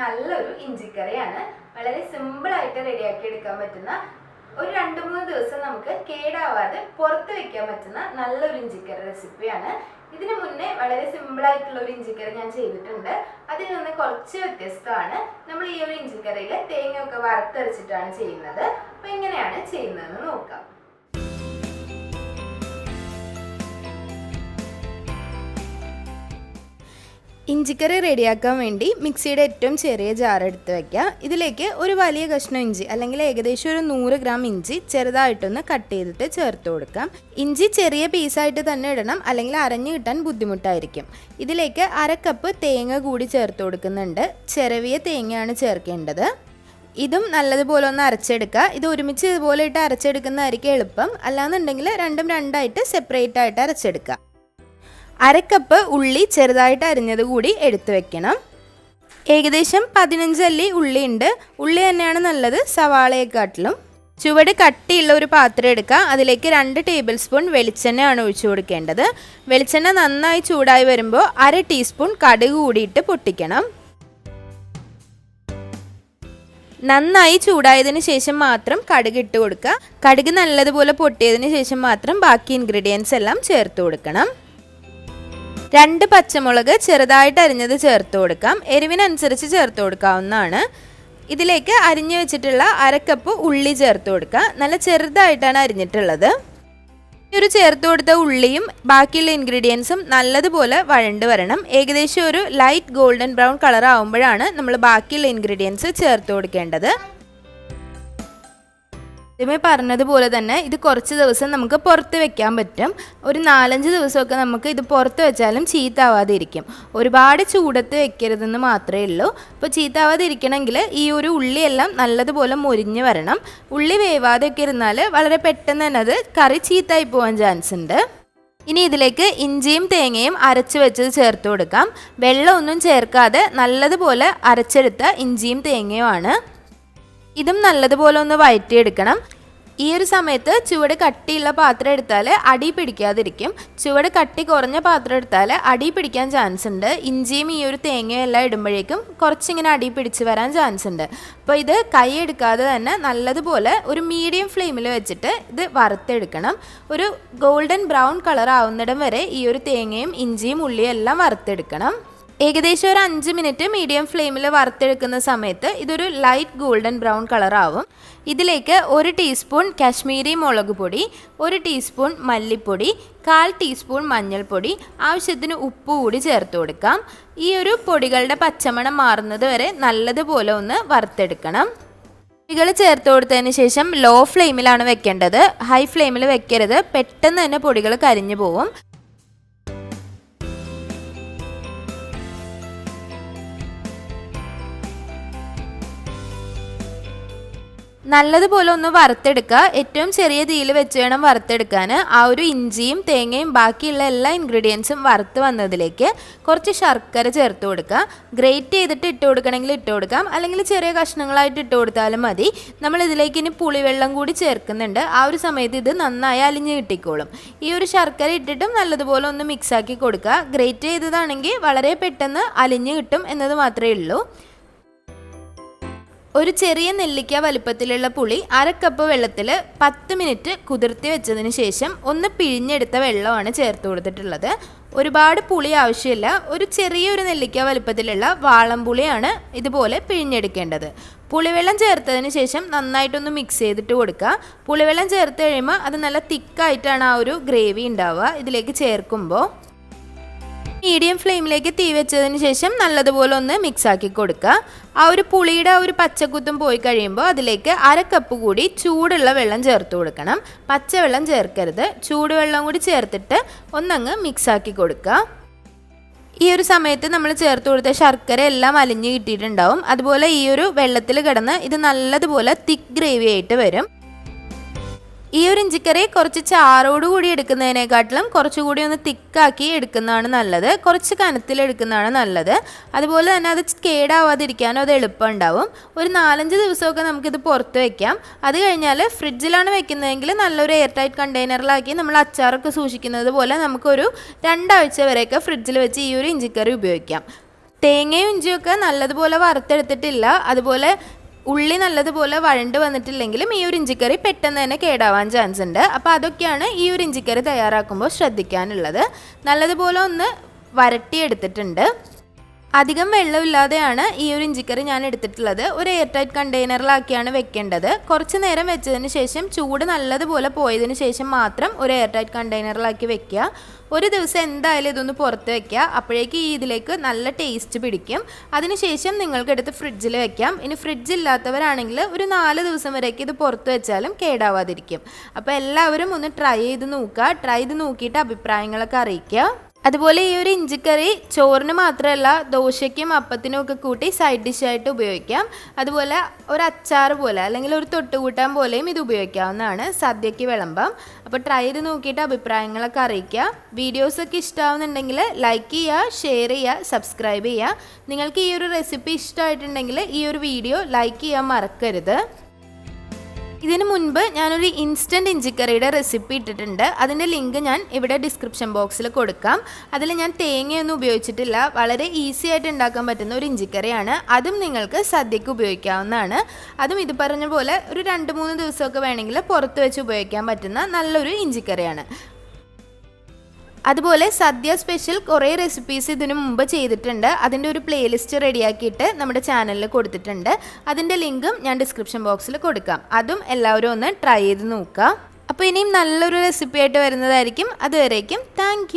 നല്ലൊരു ഇഞ്ചിക്കറിയാണ്. വളരെ സിമ്പിൾ ആയിട്ട് റെഡിയാക്കി എടുക്കാൻ പറ്റുന്ന, ഒരു 2-3 ദിവസം നമുക്ക് കേടാവാതെ പുറത്ത് വെക്കാൻ പറ്റുന്ന നല്ലൊരു ഇഞ്ചിക്കറി റെസിപ്പിയാണ്. ഇതിനു മുന്നേ വളരെ സിമ്പിൾ ആയിട്ടുള്ള ഒരു ഇഞ്ചിക്കറി ഞാൻ ചെയ്തിട്ടുണ്ട്. അതിൽ നിന്ന് കുറച്ച് വ്യത്യസ്തമാണ്. നമ്മൾ ഈ ഒരു ഇഞ്ചിക്കറിയിൽ തേങ്ങയൊക്കെ വറുത്തരച്ചിട്ടാണ് ചെയ്യുന്നത്. അപ്പോൾ എങ്ങനെയാണ് ചെയ്യുന്നതെന്ന് നോക്കാം. ഇഞ്ചിക്കറി റെഡിയാക്കാൻ വേണ്ടി മിക്സിയുടെ ഏറ്റവും ചെറിയ ജാർ എടുത്ത് വയ്ക്കുക. ഇതിലേക്ക് ഒരു വലിയ കഷ്ണം ഇഞ്ചി അല്ലെങ്കിൽ ഏകദേശം ഒരു 100 ഗ്രാം ഇഞ്ചി ചെറുതായിട്ടൊന്ന് കട്ട് ചെയ്തിട്ട് ചേർത്ത് കൊടുക്കാം. ഇഞ്ചി ചെറിയ പീസായിട്ട് തന്നെ ഇടണം, അല്ലെങ്കിൽ അരഞ്ഞു കിട്ടാൻ ബുദ്ധിമുട്ടായിരിക്കും. ഇതിലേക്ക് 1/2 കപ്പ് തേങ്ങ കൂടി ചേർത്ത് കൊടുക്കുന്നുണ്ട്. ചിരവിയ തേങ്ങയാണ് ചേർക്കേണ്ടത്. ഇതും നല്ലതുപോലെ ഒന്ന് അരച്ചെടുക്കുക. ഇത് ഒരുമിച്ച് ഇതുപോലെ ഇട്ട് അരച്ചെടുക്കുന്നതായിരിക്കും എളുപ്പം. അല്ലാന്നുണ്ടെങ്കിൽ രണ്ടും രണ്ടായിട്ട് സെപ്പറേറ്റ് ആയിട്ട് അരച്ചെടുക്കുക. 1/2 കപ്പ് ഉള്ളി ചെറുതായിട്ട് അരിഞ്ഞത് കൂടി എടുത്തു വെക്കണം. ഏകദേശം 15 അല്ലി ഉള്ളി ഉണ്ട്. ഉള്ളി തന്നെയാണ് നല്ലത്, സവാളയെക്കാട്ടിലും. ചുവട് കട്ടിയുള്ള ഒരു പാത്രം എടുക്കുക. അതിലേക്ക് 2 ടേബിൾ സ്പൂൺ വെളിച്ചെണ്ണയാണ് ഒഴിച്ചു കൊടുക്കേണ്ടത്. വെളിച്ചെണ്ണ നന്നായി ചൂടായി വരുമ്പോൾ 1/2 ടീസ്പൂൺ കടുക് കൂടിയിട്ട് പൊട്ടിക്കണം. നന്നായി ചൂടായതിന് ശേഷം മാത്രം കടുക് ഇട്ട് കൊടുക്കുക. കടുക് നല്ലതുപോലെ പൊട്ടിയതിന് ശേഷം മാത്രം ബാക്കി ഇൻഗ്രീഡിയൻസ് എല്ലാം ചേർത്ത് കൊടുക്കണം. 2 പച്ചമുളക് ചെറുതായിട്ട് അരിഞ്ഞത് ചേർത്ത് കൊടുക്കാം. എരിവിനനുസരിച്ച് ചേർത്ത് കൊടുക്കാവുന്നതാണ്. ഇതിലേക്ക് അരിഞ്ഞു വെച്ചിട്ടുള്ള 1/2 കപ്പ് ഉള്ളി ചേർത്ത് കൊടുക്കുക. നല്ല ചെറുതായിട്ടാണ് അരിഞ്ഞിട്ടുള്ളത്. ഈ ഒരു ചേർത്ത് കൊടുത്ത ഉള്ളിയും ബാക്കിയുള്ള ഇൻഗ്രീഡിയൻസും നല്ലതുപോലെ വഴണ്ട് വരണം. ഏകദേശം ഒരു ലൈറ്റ് ഗോൾഡൻ ബ്രൗൺ കളർ ആകുമ്പോഴാണ് നമ്മൾ ബാക്കിയുള്ള ഇൻഗ്രീഡിയൻസ് ചേർത്ത് കൊടുക്കേണ്ടത്. ആദ്യമേ പറഞ്ഞതുപോലെ തന്നെ ഇത് കുറച്ച് ദിവസം നമുക്ക് പുറത്ത് വെക്കാൻ പറ്റും. ഒരു 4-5 ദിവസമൊക്കെ നമുക്ക് ഇത് പുറത്ത് വെച്ചാലും ചീത്താവാതെ ഇരിക്കും. ഒരുപാട് ചൂടത്ത് വെക്കരുതെന്ന് മാത്രമേ ഉള്ളൂ. അപ്പോൾ ചീത്താവാതെ ഇരിക്കണമെങ്കിൽ ഈ ഒരു ഉള്ളിയെല്ലാം നല്ലതുപോലെ മൊരിഞ്ഞ് വരണം. ഉള്ളി വേവാതെയൊക്കെ ഇരുന്നാൽ വളരെ പെട്ടെന്ന് തന്നെ അത് കറി ചീത്തായി പോകാൻ ചാൻസ് ഉണ്ട്. ഇനി ഇതിലേക്ക് ഇഞ്ചിയും തേങ്ങയും അരച്ച് വെച്ചത് ചേർത്ത് കൊടുക്കാം. വെള്ളമൊന്നും ചേർക്കാതെ നല്ലതുപോലെ അരച്ചെടുത്ത ഇഞ്ചിയും തേങ്ങയുമാണ്. ഇതും നല്ലതുപോലെ ഒന്ന് വഴറ്റിയെടുക്കണം. ഈ ഒരു സമയത്ത് ചുവട് കട്ടിയുള്ള പാത്രം എടുത്താൽ അടി പിടിക്കാതിരിക്കും. ചുവട് കട്ടി കുറഞ്ഞ പാത്രം എടുത്താൽ അടി പിടിക്കാൻ ചാൻസ് ഉണ്ട്. ഇഞ്ചിയും ഈ ഒരു തേങ്ങയും എല്ലാം ഇടുമ്പോഴേക്കും കുറച്ചിങ്ങനെ അടി പിടിച്ച് വരാൻ ചാൻസ് ഉണ്ട്. അപ്പോൾ ഇത് കൈ എടുക്കാതെ തന്നെ നല്ലതുപോലെ ഒരു മീഡിയം ഫ്ലെയിമിൽ വെച്ചിട്ട് ഇത് വറുത്തെടുക്കണം. ഒരു ഗോൾഡൻ ബ്രൗൺ കളർ ആവുന്നിടം വരെ ഈ ഒരു തേങ്ങയും ഇഞ്ചിയും ഉള്ളിയും എല്ലാം വറുത്തെടുക്കണം. ഏകദേശം ഒരു 5 മിനിറ്റ് മീഡിയം ഫ്ലെയിമിൽ വറുത്തെടുക്കുന്ന സമയത്ത് ഇതൊരു ലൈറ്റ് ഗോൾഡൻ ബ്രൗൺ കളർ ആവും. ഇതിലേക്ക് 1 ടീസ്പൂൺ കാശ്മീരി മുളക് പൊടി, 1 ടീസ്പൂൺ മല്ലിപ്പൊടി, 1/4 ടീസ്പൂൺ മഞ്ഞൾപ്പൊടി, ആവശ്യത്തിന് ഉപ്പ് കൂടി ചേർത്ത് കൊടുക്കാം. ഈ ഒരു പൊടികളുടെ പച്ചമണം മാറുന്നത് വരെ നല്ലതുപോലെ ഒന്ന് വറുത്തെടുക്കണം. പൊടികൾ ചേർത്ത് കൊടുത്തതിന് ശേഷം ലോ ഫ്ലെയിമിലാണ് വെക്കേണ്ടത്. ഹൈ ഫ്ലെയിമിൽ വെക്കരുത്, പെട്ടെന്ന് തന്നെ പൊടികൾ കരിഞ്ഞു പോവും. നല്ലതുപോലെ ഒന്ന് വറുത്തെടുക്കുക. ഏറ്റവും ചെറിയ തീയിൽ വെച്ച് വേണം വറുത്തെടുക്കാൻ. ആ ഒരു ഇഞ്ചിയും തേങ്ങയും ബാക്കിയുള്ള എല്ലാ ഇൻഗ്രീഡിയൻസും വറുത്ത് വന്നതിലേക്ക് കുറച്ച് ശർക്കര ചേർത്ത് കൊടുക്കുക. ഗ്രേറ്റ് ചെയ്തിട്ട് ഇട്ട് കൊടുക്കണമെങ്കിൽ ഇട്ട് കൊടുക്കാം, അല്ലെങ്കിൽ ചെറിയ കഷ്ണങ്ങളായിട്ട് ഇട്ട് കൊടുത്താലും മതി. നമ്മൾ ഇതിലേക്ക് ഇനി പുളിവെള്ളം കൂടി ചേർക്കുന്നുണ്ട്. ആ ഒരു സമയത്ത് ഇത് നന്നായി അലിഞ്ഞ് കിട്ടിക്കോളും. ഈ ഒരു ശർക്കര ഇട്ടിട്ടും നല്ലതുപോലെ ഒന്ന് മിക്സാക്കി കൊടുക്കുക. ഗ്രേറ്റ് ചെയ്തതാണെങ്കിൽ വളരെ പെട്ടെന്ന് അലിഞ്ഞ് കിട്ടും എന്നത് മാത്രമേ ഉള്ളൂ. ഒരു ചെറിയ നെല്ലിക്ക വലിപ്പത്തിലുള്ള പുളി 1/2 കപ്പ് വെള്ളത്തിൽ 10 മിനിറ്റ് കുതിർത്തി വെച്ചതിന് ശേഷം ഒന്ന് പിഴിഞ്ഞെടുത്ത വെള്ളമാണ് ചേർത്ത് കൊടുത്തിട്ടുള്ളത്. ഒരുപാട് പുളി ആവശ്യമില്ല. ഒരു ചെറിയൊരു നെല്ലിക്ക വലിപ്പത്തിലുള്ള വാളംപുളിയാണ് ഇതുപോലെ പിഴിഞ്ഞെടുക്കേണ്ടത്. പുളിവെള്ളം ചേർത്തതിന് ശേഷം നന്നായിട്ടൊന്ന് മിക്സ് ചെയ്തിട്ട് കൊടുക്കുക. പുളിവെള്ളം ചേർത്ത് കഴിയുമ്പോൾ അത് നല്ല തിക്കായിട്ടാണ് ആ ഒരു ഗ്രേവി ഉണ്ടാവുക ഇതിലേക്ക് ചേർക്കുമ്പോൾ. മീഡിയം ഫ്ലെയിമിലേക്ക് തീ വെച്ചതിന് ശേഷം നല്ലതുപോലെ ഒന്ന് മിക്സാക്കി കൊടുക്കുക. ആ ഒരു പുളിയുടെ ആ ഒരു പച്ചക്കുത്തും പോയി കഴിയുമ്പോൾ അതിലേക്ക് 1/2 കപ്പ് കൂടി ചൂടുള്ള വെള്ളം ചേർത്ത് കൊടുക്കണം. പച്ചവെള്ളം ചേർക്കരുത്, ചൂടുവെള്ളം കൂടി ചേർത്തിട്ട് ഒന്നങ്ങ് മിക്സാക്കി കൊടുക്കുക. ഈ ഒരു സമയത്ത് നമ്മൾ ചേർത്ത് കൊടുത്ത ശർക്കര എല്ലാം അലിഞ്ഞ് കിട്ടിയിട്ടുണ്ടാവും. അതുപോലെ ഈ ഒരു വെള്ളത്തിൽ കിടന്ന് ഇത് നല്ലതുപോലെ തിക്ക് ഗ്രേവി ആയിട്ട് വരും. ഈ ഒരു ഇഞ്ചിക്കറി കുറച്ച് ചാറോടുകൂടി എടുക്കുന്നതിനേക്കാട്ടിലും കുറച്ചുകൂടി ഒന്ന് തിക്കാക്കി എടുക്കുന്നതാണ് നല്ലത്. കുറച്ച് കനത്തിൽ എടുക്കുന്നതാണ് നല്ലത്. അതുപോലെ തന്നെ അത് കേടാവാതിരിക്കാനും അത് എളുപ്പം ഉണ്ടാവും. ഒരു 4-5 ദിവസമൊക്കെ നമുക്കിത് പുറത്ത് വയ്ക്കാം. അത് കഴിഞ്ഞാൽ ഫ്രിഡ്ജിലാണ് വെക്കുന്നതെങ്കിൽ നല്ലൊരു എയർ ടൈറ്റ് കണ്ടെയ്നറിലാക്കി നമ്മൾ അച്ചാറൊക്കെ സൂക്ഷിക്കുന്നത് പോലെ നമുക്കൊരു 2 ആഴ്ച വരെയൊക്കെ ഫ്രിഡ്ജിൽ വെച്ച് ഈ ഒരു ഇഞ്ചിക്കറി ഉപയോഗിക്കാം. തേങ്ങയും ഇഞ്ചിയൊക്കെ നല്ലതുപോലെ വറുത്തെടുത്തിട്ടില്ല, അതുപോലെ ഉള്ളി നല്ലതുപോലെ വഴണ്ട് വന്നിട്ടില്ലെങ്കിലും ഈ ഒരു ഇഞ്ചിക്കറി പെട്ടെന്ന് തന്നെ കേടാവാൻ ചാൻസ് ഉണ്ട്. അപ്പോൾ അതൊക്കെയാണ് ഈ ഒരു ഇഞ്ചിക്കറി തയ്യാറാക്കുമ്പോൾ ശ്രദ്ധിക്കാനുള്ളത്. നല്ലതുപോലെ ഒന്ന് വരട്ടിയെടുത്തിട്ടുണ്ട്. അധികം വെള്ളമില്ലാതെയാണ് ഈ ഒരു ഇഞ്ചിക്കറി ഞാൻ എടുത്തിട്ടുള്ളത്. ഒരു എയർ ടൈറ്റ് കണ്ടെയ്നറിലാക്കിയാണ് വെക്കേണ്ടത്. കുറച്ച് നേരം വെച്ചതിന് ശേഷം ചൂട് നല്ലതുപോലെ പോയതിന് ശേഷം മാത്രം ഒരു എയർ ടൈറ്റ് കണ്ടെയ്നറിലാക്കി വെക്കുക. ഒരു ദിവസം എന്തായാലും ഇതൊന്ന് പുറത്ത് വെക്കുക. അപ്പോഴേക്ക് ഇതിലേക്ക് നല്ല ടേസ്റ്റ് പിടിക്കും. അതിനുശേഷം നിങ്ങൾക്കെടുത്ത് ഫ്രിഡ്ജിൽ വെക്കാം. ഇനി ഫ്രിഡ്ജ് ഇല്ലാത്തവരാണെങ്കിൽ ഒരു 4 ദിവസം വരേക്ക് ഇത് പുറത്ത് വെച്ചാലും കേടാവാതിരിക്കും. അപ്പോൾ എല്ലാവരും ഒന്ന് ട്രൈ ചെയ്ത് നോക്കുക. ട്രൈ ചെയ്ത് നോക്കിയിട്ട് അഭിപ്രായങ്ങളൊക്കെ അറിയിക്കുക. അതുപോലെ ഈ ഒരു ഇഞ്ചിക്കറി ചോറിന് മാത്രമല്ല ദോശയ്ക്കും അപ്പത്തിനും ഒക്കെ കൂട്ടി സൈഡ് ഡിഷായിട്ട് ഉപയോഗിക്കാം. അതുപോലെ ഒരു അച്ചാർ പോലെ അല്ലെങ്കിൽ ഒരു തൊട്ടുകൂട്ടാൻ പോലെയും ഇത് ഉപയോഗിക്കാവുന്നതാണ്. സദ്യയ്ക്ക് വിളമ്പാം. അപ്പോൾ ട്രൈ ചെയ്ത് നോക്കിയിട്ട് അഭിപ്രായങ്ങളൊക്കെ അറിയിക്കുക. വീഡിയോസൊക്കെ ഇഷ്ടമാവുന്നുണ്ടെങ്കിൽ ലൈക്ക് ചെയ്യുക, ഷെയർ ചെയ്യുക, സബ്സ്ക്രൈബ് ചെയ്യുക. നിങ്ങൾക്ക് ഈ ഒരു റെസിപ്പി ഇഷ്ടമായിട്ടുണ്ടെങ്കിൽ ഈ ഒരു വീഡിയോ ലൈക്ക് ചെയ്യാൻ മറക്കരുത്. ഇതിനു മുൻപ് ഞാനൊരു ഇൻസ്റ്റൻറ്റ് ഇഞ്ചിക്കറിയുടെ റെസിപ്പി ഇട്ടിട്ടുണ്ട്. അതിൻ്റെ ലിങ്ക് ഞാൻ ഇവിടെ ഡിസ്ക്രിപ്ഷൻ ബോക്സിൽ കൊടുക്കാം. അതിൽ ഞാൻ തേങ്ങയൊന്നും ഉപയോഗിച്ചിട്ടില്ല. വളരെ ഈസി ആയിട്ട് ഉണ്ടാക്കാൻ പറ്റുന്ന ഒരു ഇഞ്ചിക്കറിയാണ്. അതും നിങ്ങൾക്ക് സദ്യക്ക് ഉപയോഗിക്കാവുന്നതാണ്. അതും ഇത് പറഞ്ഞ പോലെ ഒരു 2-3 ദിവസമൊക്കെ വേണമെങ്കിൽ പുറത്ത് വെച്ച് ഉപയോഗിക്കാൻ പറ്റുന്ന നല്ലൊരു ഇഞ്ചിക്കറിയാണ്. അതുപോലെ സദ്യ സ്പെഷ്യൽ കുറേ റെസിപ്പീസ് ഇതിനു മുമ്പ് ചെയ്തിട്ടുണ്ട്. അതിൻ്റെ ഒരു പ്ലേലിസ്റ്റ് റെഡിയാക്കിയിട്ട് നമ്മുടെ ചാനലിൽ കൊടുത്തിട്ടുണ്ട്. അതിൻ്റെ ലിങ്കും ഞാൻ ഡിസ്ക്രിപ്ഷൻ ബോക്സിൽ കൊടുക്കാം. അതും എല്ലാവരും ഒന്ന് ട്രൈ ചെയ്ത് നോക്കുക. അപ്പോൾ ഇനിയും നല്ലൊരു റെസിപ്പി ആയിട്ട് വരുന്നതായിരിക്കും. അതുവരേക്കും താങ്ക്